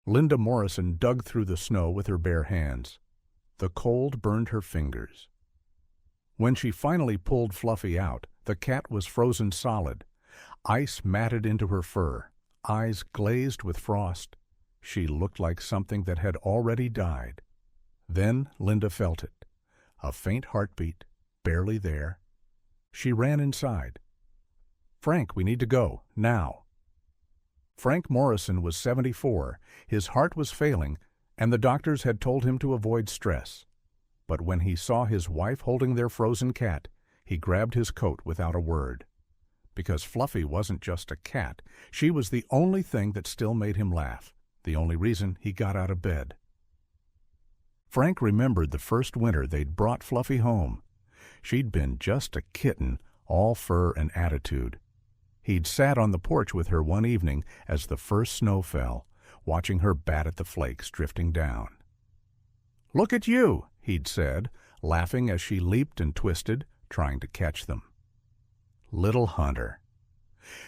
Linda Morrison dug through the snow with her bare hands. The cold burned her fingers. When she finally pulled Fluffy out, the cat was frozen solid. Ice matted into her fur, eyes glazed with frost. She looked like something that had already died. Then Linda felt it. A faint heartbeat, barely there. She ran inside. "Frank, we need to go, now." Frank Morrison was 74, his heart was failing, and the doctors had told him to avoid stress. But when he saw his wife holding their frozen cat, he grabbed his coat without a word. Because Fluffy wasn't just a cat, she was the only thing that still made him laugh, the only reason he got out of bed. Frank remembered the first winter they'd brought Fluffy home. She'd been just a kitten, all fur and attitude. He'd sat on the porch with her one evening as the first snow fell, watching her bat at the flakes drifting down. "Look at you," he'd said, laughing as she leaped and twisted, trying to catch them. Little Hunter.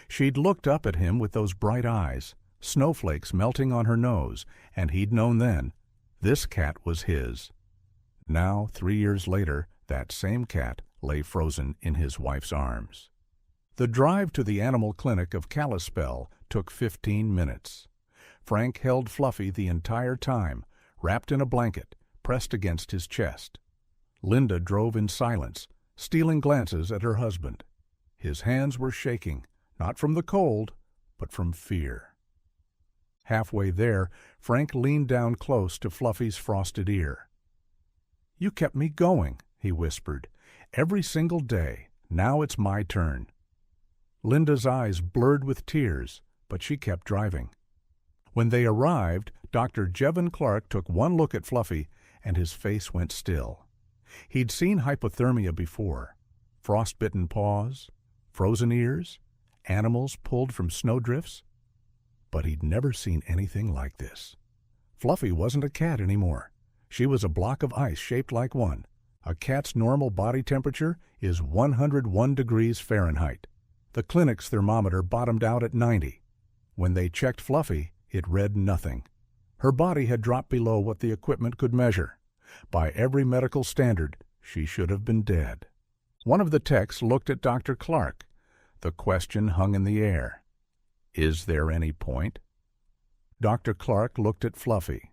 She'd looked up at him with those bright eyes, snowflakes melting on her nose, and he'd known then, this cat was his. Now, 3 years later, that same cat lay frozen in his wife's arms. The drive to the animal clinic of Kalispell took 15 minutes. Frank held Fluffy the entire time, wrapped in a blanket, pressed against his chest. Linda drove in silence, stealing glances at her husband. His hands were shaking, not from the cold, but from fear. Halfway there, Frank leaned down close to Fluffy's frosted ear. "You kept me going," he whispered. "Every single day. Now it's my turn." Linda's eyes blurred with tears, but she kept driving. When they arrived, Dr. Jevon Clark took one look at Fluffy, and his face went still. He'd seen hypothermia before. Frostbitten paws, frozen ears, animals pulled from snowdrifts. But he'd never seen anything like this. Fluffy wasn't a cat anymore. She was a block of ice shaped like one. A cat's normal body temperature is 101 degrees Fahrenheit. The clinic's thermometer bottomed out at 90. When they checked Fluffy, it read nothing. Her body had dropped below what the equipment could measure. By every medical standard, she should have been dead. One of the techs looked at Dr. Clark. The question hung in the air. Is there any point? Dr. Clark looked at Fluffy.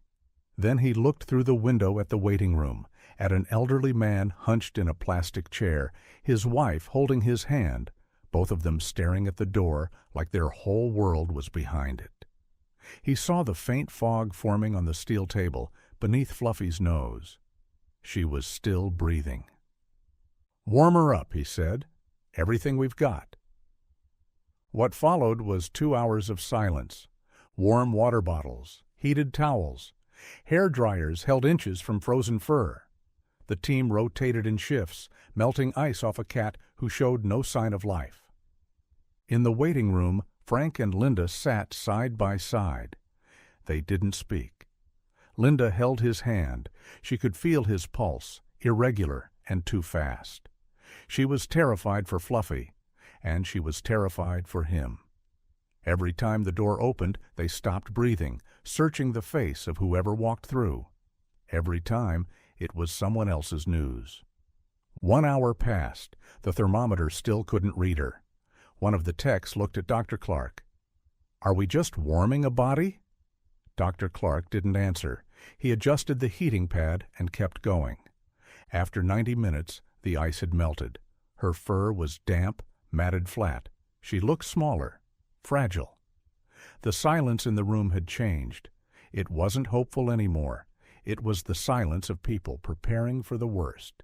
Then he looked through the window at the waiting room, at an elderly man hunched in a plastic chair, his wife holding his hand, both of them staring at the door like their whole world was behind it. He saw the faint fog forming on the steel table beneath Fluffy's nose. She was still breathing. "Warm her up," he said. "Everything we've got." What followed was 2 hours of silence. Warm water bottles, heated towels, hair dryers held inches from frozen fur. The team rotated in shifts, melting ice off a cat who showed no sign of life. In the waiting room, Frank and Linda sat side by side. They didn't speak. Linda held his hand. She could feel his pulse, irregular and too fast. She was terrified for Fluffy, and she was terrified for him. Every time the door opened, they stopped breathing, searching the face of whoever walked through. Every time, it was someone else's news. 1 hour passed. The thermometer still couldn't read her. One of the techs looked at Dr. Clark. "Are we just warming a body?" Dr. Clark didn't answer. He adjusted the heating pad and kept going. After 90 minutes, the ice had melted. Her fur was damp, matted flat. She looked smaller, fragile. The silence in the room had changed. It wasn't hopeful anymore. It was the silence of people preparing for the worst.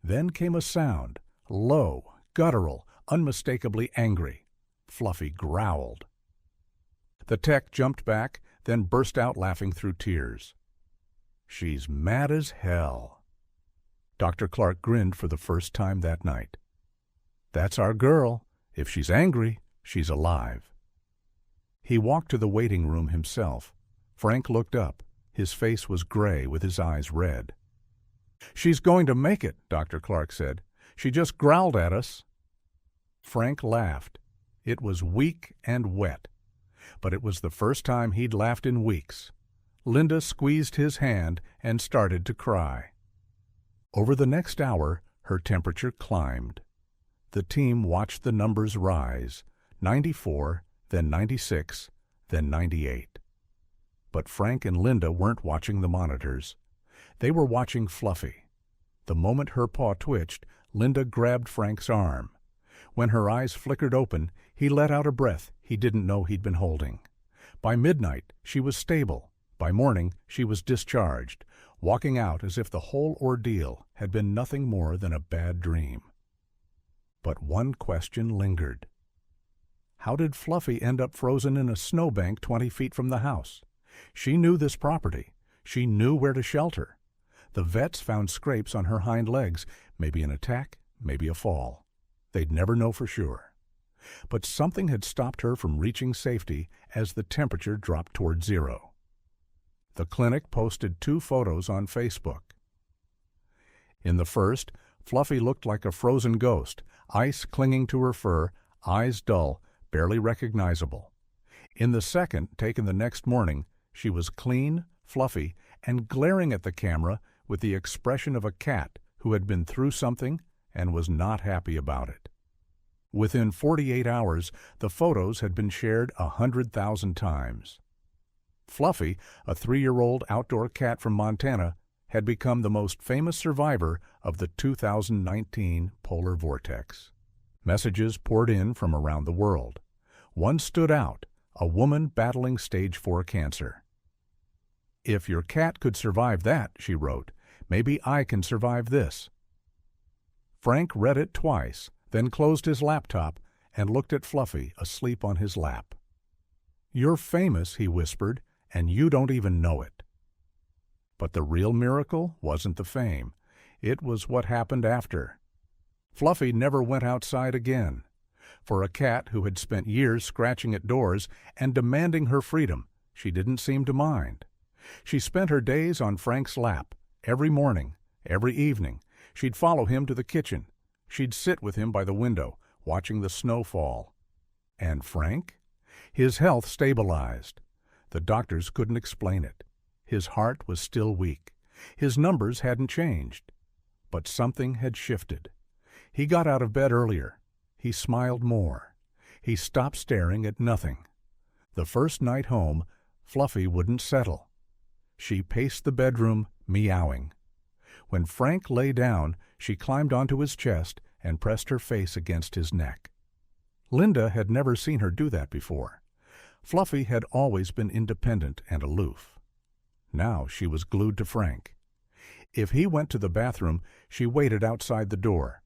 Then came a sound, low, guttural, unmistakably angry. Fluffy growled. The tech jumped back, then burst out laughing through tears. "She's mad as hell." Dr. Clark grinned for the first time that night. "That's our girl. If she's angry, she's alive." He walked to the waiting room himself. Frank looked up. His face was gray with his eyes red. "She's going to make it," Dr. Clark said. "She just growled at us." Frank laughed. It was weak and wet. but it was the first time he'd laughed in weeks. Linda squeezed his hand and started to cry. Over the next hour, her temperature climbed. The team watched the numbers rise, 94, then 96, then 98. But Frank and Linda weren't watching the monitors. They were watching Fluffy. The moment her paw twitched, Linda grabbed Frank's arm. When her eyes flickered open, he let out a breath he didn't know he'd been holding. By midnight, she was stable. By morning, she was discharged, walking out as if the whole ordeal had been nothing more than a bad dream. But one question lingered. How did Fluffy end up frozen in a snowbank 20 feet from the house? She knew this property. She knew where to shelter. The vets found scrapes on her hind legs, maybe an attack, maybe a fall. They'd never know for sure. But something had stopped her from reaching safety as the temperature dropped toward zero. The clinic posted 2 photos on Facebook. In the first, Fluffy looked like a frozen ghost, ice clinging to her fur, eyes dull, barely recognizable. In the second, taken the next morning, she was clean, fluffy, and glaring at the camera with the expression of a cat who had been through something and was not happy about it. Within 48 hours, the photos had been shared 100,000 times. Fluffy, a 3-year-old outdoor cat from Montana, had become the most famous survivor of the 2019 polar vortex. Messages poured in from around the world. One stood out, a woman battling stage 4 cancer. "If your cat could survive that," she wrote, "maybe I can survive this." Frank read it twice, then closed his laptop and looked at Fluffy asleep on his lap. "You're famous," he whispered, "and you don't even know it." But the real miracle wasn't the fame. It was what happened after. Fluffy never went outside again. For a cat who had spent years scratching at doors and demanding her freedom, she didn't seem to mind. She spent her days on Frank's lap. Every morning, every evening, she'd follow him to the kitchen. She'd sit with him by the window, watching the snow fall. And Frank? His health stabilized. The doctors couldn't explain it. His heart was still weak. His numbers hadn't changed. But something had shifted. He got out of bed earlier. He smiled more. He stopped staring at nothing. The first night home, Fluffy wouldn't settle. She paced the bedroom, meowing. When Frank lay down, she climbed onto his chest and pressed her face against his neck. Linda had never seen her do that before. Fluffy had always been independent and aloof. Now she was glued to Frank. If he went to the bathroom, she waited outside the door.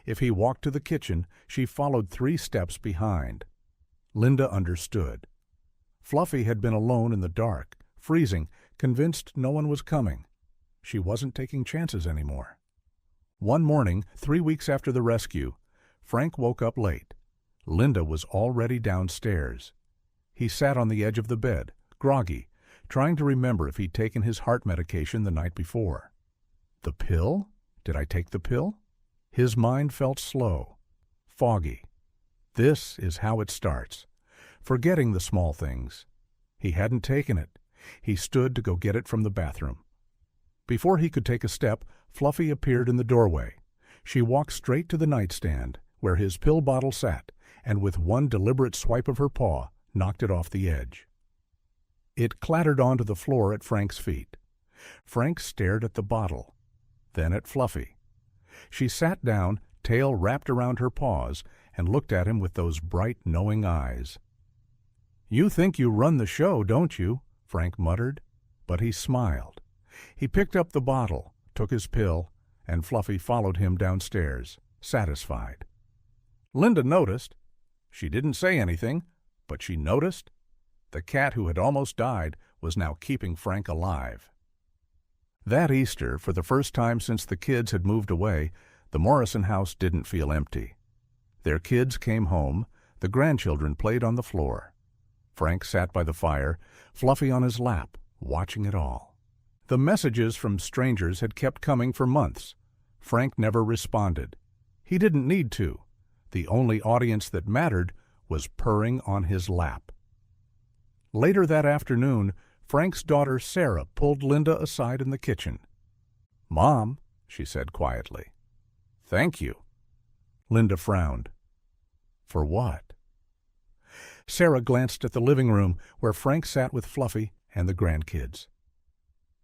If he walked to the kitchen, she followed 3 steps behind. Linda understood. Fluffy had been alone in the dark, freezing, convinced no one was coming. She wasn't taking chances anymore. One morning, 3 weeks after the rescue, Frank woke up late. Linda was already downstairs. He sat on the edge of the bed, groggy, trying to remember if he'd taken his heart medication the night before. The pill? Did I take the pill? His mind felt slow, foggy. This is how it starts. Forgetting the small things. He hadn't taken it. He stood to go get it from the bathroom. Before he could take a step, Fluffy appeared in the doorway. She walked straight to the nightstand, where his pill bottle sat, and with one deliberate swipe of her paw, knocked it off the edge. It clattered onto the floor at Frank's feet. Frank stared at the bottle, then at Fluffy. She sat down, tail wrapped around her paws, and looked at him with those bright, knowing eyes. "You think you run the show, don't you?" Frank muttered, but he smiled. He picked up the bottle, took his pill, and Fluffy followed him downstairs, satisfied. Linda noticed. She didn't say anything, but she noticed. The cat who had almost died was now keeping Frank alive. That Easter, for the first time since the kids had moved away, the Morrison house didn't feel empty. Their kids came home, the grandchildren played on the floor. Frank sat by the fire, Fluffy on his lap, watching it all. The messages from strangers had kept coming for months. Frank never responded. He didn't need to. The only audience that mattered was purring on his lap. Later that afternoon, Frank's daughter Sarah pulled Linda aside in the kitchen. "Mom," she said quietly. "Thank you." Linda frowned. "For what?" Sarah glanced at the living room where Frank sat with Fluffy and the grandkids.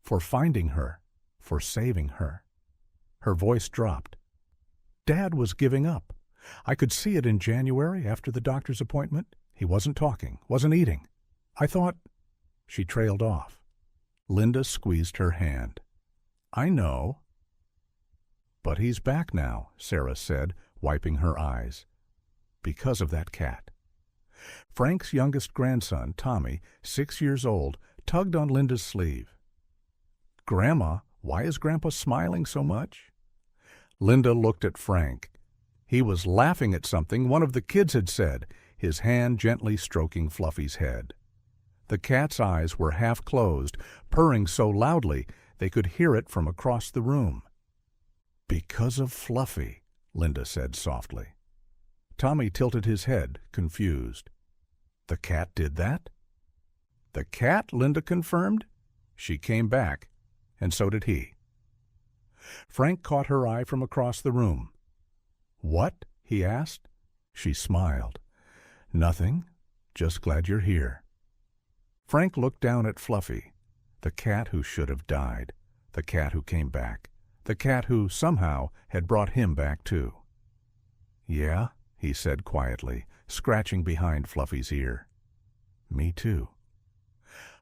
"For finding her, for saving her." Her voice dropped. "Dad was giving up. I could see it in January after the doctor's appointment. He wasn't talking, wasn't eating. I thought—" She trailed off. Linda squeezed her hand. "I know." "But he's back now," Sarah said, wiping her eyes. "Because of that cat." Frank's youngest grandson, Tommy, 6 years old, tugged on Linda's sleeve. "Grandma, why is Grandpa smiling so much?" Linda looked at Frank. He was laughing at something one of the kids had said, his hand gently stroking Fluffy's head. The cat's eyes were half closed, purring so loudly they could hear it from across the room. "Because of Fluffy," Linda said softly. Tommy tilted his head, confused. "The cat did that?" "The cat," Linda confirmed. She came back, and so did he. Frank caught her eye from across the room. "What?" he asked. She smiled. "Nothing. Just glad you're here." Frank looked down at Fluffy, the cat who should have died, the cat who came back, the cat who, somehow, had brought him back too. "Yeah," he said quietly, scratching behind Fluffy's ear. "Me too."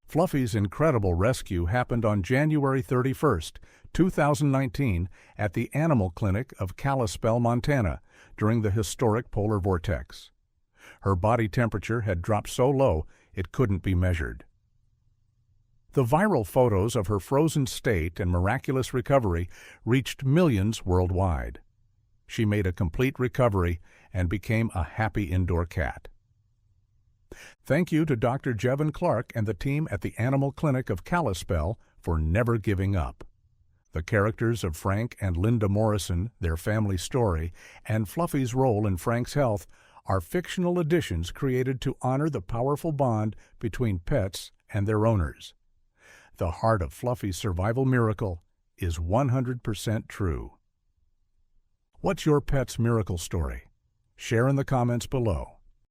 Fluffy's incredible rescue happened on January 31st, 2019, at the Animal Clinic of Kalispell, Montana, during the historic polar vortex. Her body temperature had dropped so low it couldn't be measured. The viral photos of her frozen state and miraculous recovery reached millions worldwide. She made a complete recovery and became a happy indoor cat. Thank you to Dr. Jevon Clark and the team at the Animal Clinic of Kalispell for never giving up. The characters of Frank and Linda Morrison, their family story, and Fluffy's role in Frank's health are fictional additions created to honor the powerful bond between pets and their owners. The heart of Fluffy's survival miracle is 100% true. What's your pet's miracle story? Share in the comments below.